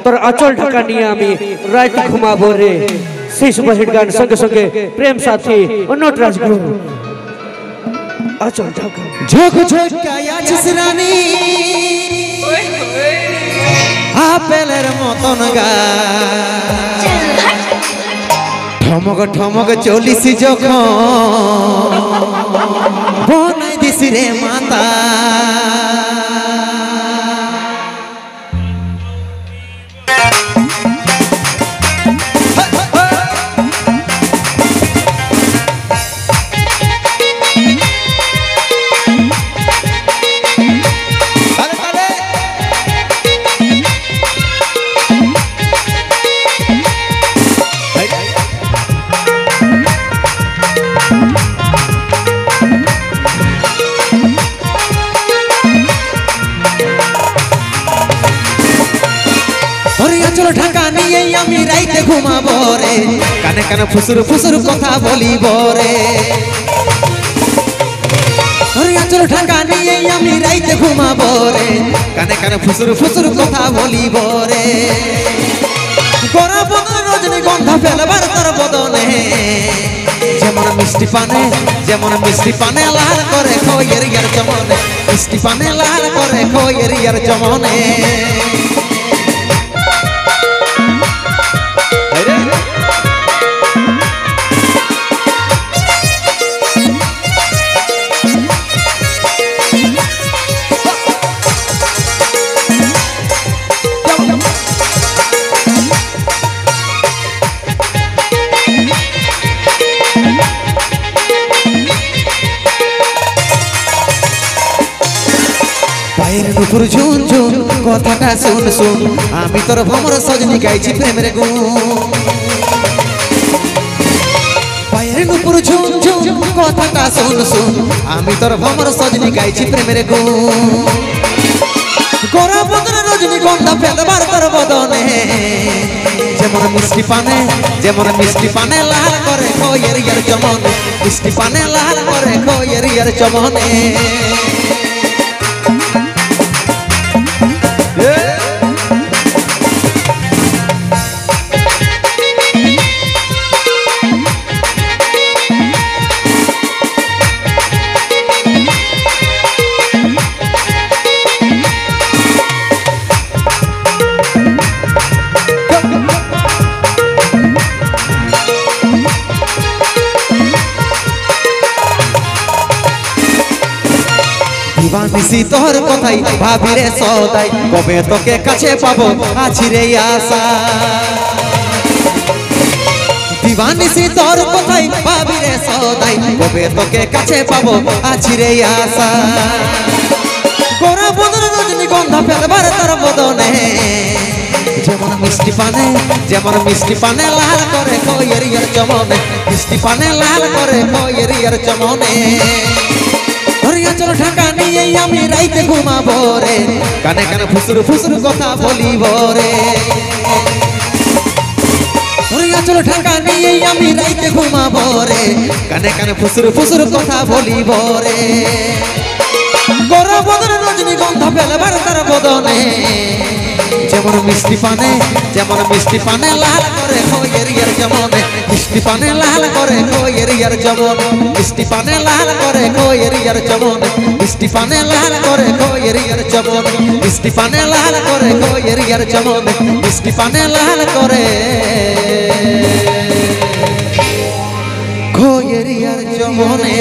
তোর আঁচল ঢাকা নিয়ে আমি রাত ঘুমাবো রে। সেই সুপারহিট গান সঙ্গে সঙ্গে প্রেম সাথী অন্যট রাজগুরু আঁচল ঢাকা ঝোঁক ঝোঁকায় আছিস রানী আপেলের মতন গা ঠমক ঠমক চলিস যখন বনাই দিস রে মাতা চলো ঢাকা নিয়ে আমি রাইতে ঘুমাবো রে কানে কানে ফুসুর ফুসুর কথা বলিব রে চলো ঢাকা নিয়ে আমি রাইতে ঘুমাবো রে কানে কানে ফুসুর ফুসুর কথা বলিব রে গোরা বদন রজনীগন্ধা ফেলবার তোর বদনে যেমন মিষ্টি পানে লাল করে খয়ের ইয়ার চমনে মিষ্টি পানে লাল করে খয়ের ইয়ার চমনে পায়ের নুপুর ঝুন ঝুন কথাটা শুন শুন আমি তোর ভ্রমর সজনী গাইছি প্রেমের গুণ পায়ের নুপুর ঝুন ঝুন কথাটা শুন শুন আমি তোর ভ্রমর সজনী গাইছি প্রেমের গুণ গোরা বদনে রজনীগন্ধা ফেলবার তোর বদনে যেমন মিষ্টি পানে লাল করে খয়ের ইয়ার চমনে মিষ্টি পানে লাল করে খয়ের ইয়ার চমনে দিবানিশি তোর কথাই ভাবি রে সদাই কবে তোকে কাছে পাবো আছি রে আশা দিবানিশি তোর কথাই ভাবি রে সদাই কবে তোকে কাছে পাবো আছি রে আশা গোরা বদন রজনীগন্ধা ফেলবার তোর বদনে যেমন মিষ্টি পানে লাল করে খয়ের ইয়ার চমনে মিষ্টি পানে লাল করে খয়ের ইয়ার চমনে চলো ঢাকা নিয়ে আমি রাইতে ঘুমাবো রে কানে কানে ফুসুর ফুসুর কথা বলিব রে চলো ঢাকা নিয়ে আমি রাইতে ঘুমাবো রে কানে কানে ফুসুর ফুসুর কথা বলিব রে গোরা বদনে রজনীগন্ধা ফেলবার তার বদনে যেমন মিষ্টি পানে লাল করে খয়ের ইয়ার চমনে মিষ্টি পানে লাল করে খয়ের ইয়ার চমনে মিষ্টি পানে লাল করে খয়ের ইয়ার চমনে মিষ্টি পানে লাল করে খয়ের ইয়ার চমনে মিষ্টি পানে লাল করে খয়ের ইয়ার চমনে মিষ্টি পানে লাল করে খয়ের ইয়ার চমনে।